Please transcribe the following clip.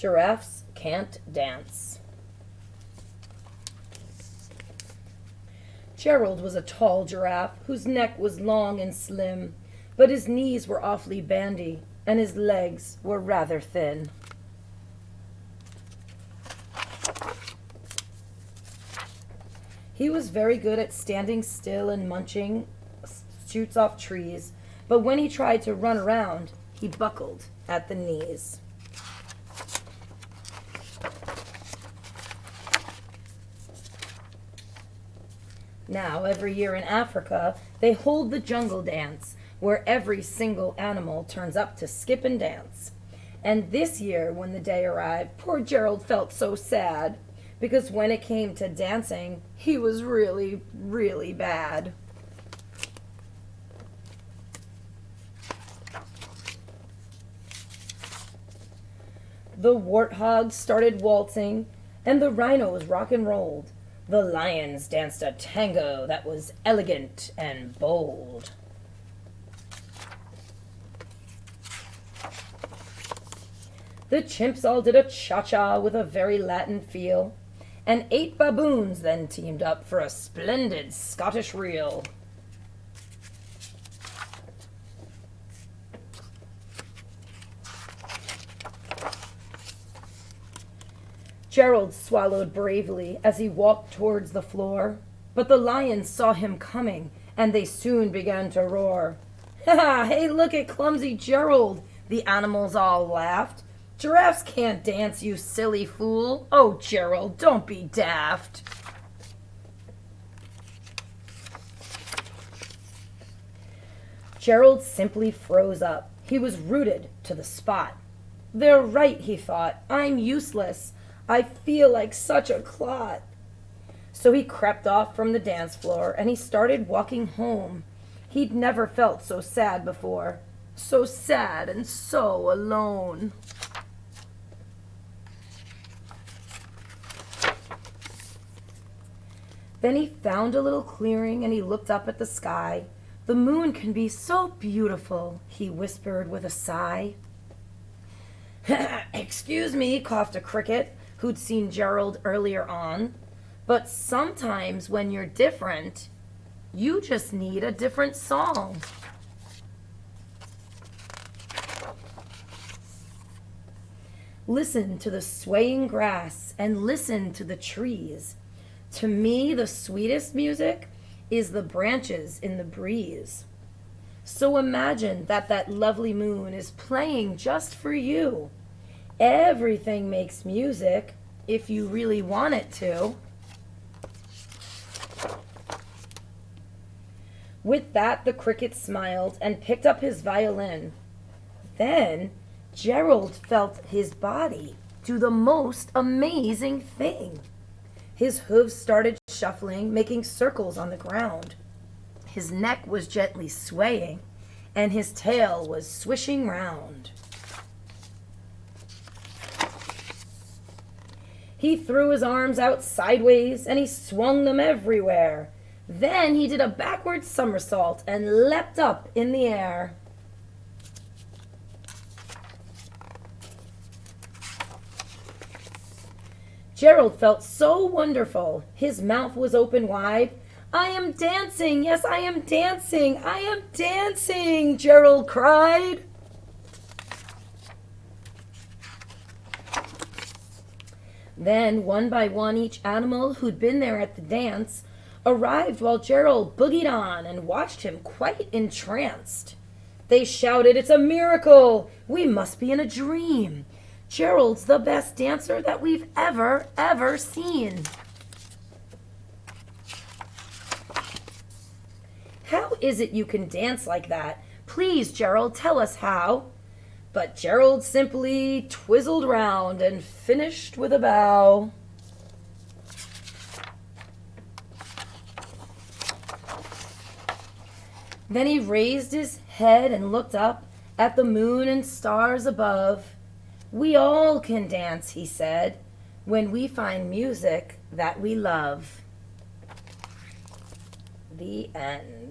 Giraffes can't dance. Gerald was a tall giraffe whose neck was long and slim, but his knees were awfully bandy and his legs were rather thin. He was very good at standing still and munching shoots off trees, but when he tried to run around, he buckled at the knees. Now, every year in Africa, they hold the jungle dance, where every single animal turns up to skip and dance. And this year, when the day arrived, poor Gerald felt so sad, because when it came to dancing, he was really, really bad. The warthogs started waltzing, and the rhinos rock and rolled. The lions danced a tango that was elegant and bold. The chimps all did a cha-cha with a very Latin feel, and 8 baboons then teamed up for a splendid Scottish reel. Gerald swallowed bravely as he walked towards the floor, but the lions saw him coming, and they soon began to roar. "Ha! Hey, look at clumsy Gerald!" the animals all laughed. "Giraffes can't dance, you silly fool! Oh, Gerald, don't be daft!" Gerald simply froze up. He was rooted to the spot. "They're right," he thought. "I'm useless. I feel like such a clot." So he crept off from the dance floor and he started walking home. He'd never felt so sad before. So sad and so alone. Then he found a little clearing and he looked up at the sky. "The moon can be so beautiful," he whispered with a sigh. "Excuse me," coughed a cricket who'd seen Gerald earlier on, "but sometimes when you're different, you just need a different song." Listen to the swaying grass and listen to the trees. To me, the sweetest music is the branches in the breeze. So imagine that lovely moon is playing just for you. Everything makes music if you really want it to. With that, the cricket smiled and picked up his violin. Then Gerald felt his body do the most amazing thing. His hooves started shuffling, making circles on the ground. His neck was gently swaying, and his tail was swishing round. He threw his arms out sideways, and he swung them everywhere. Then he did a backward somersault and leapt up in the air. Gerald felt so wonderful. His mouth was open wide. "I am dancing! Yes, I am dancing! I am dancing!" Gerald cried. Then, one by one, each animal who'd been there at the dance arrived while Gerald boogied on and watched him quite entranced. They shouted, "It's a miracle! We must be in a dream! Gerald's the best dancer that we've ever seen!" "How is it you can dance like that? Please, Gerald, tell us how." But Gerald simply twizzled round and finished with a bow. Then he raised his head and looked up at the moon and stars above. "We all can dance," he said, "when we find music that we love." The end.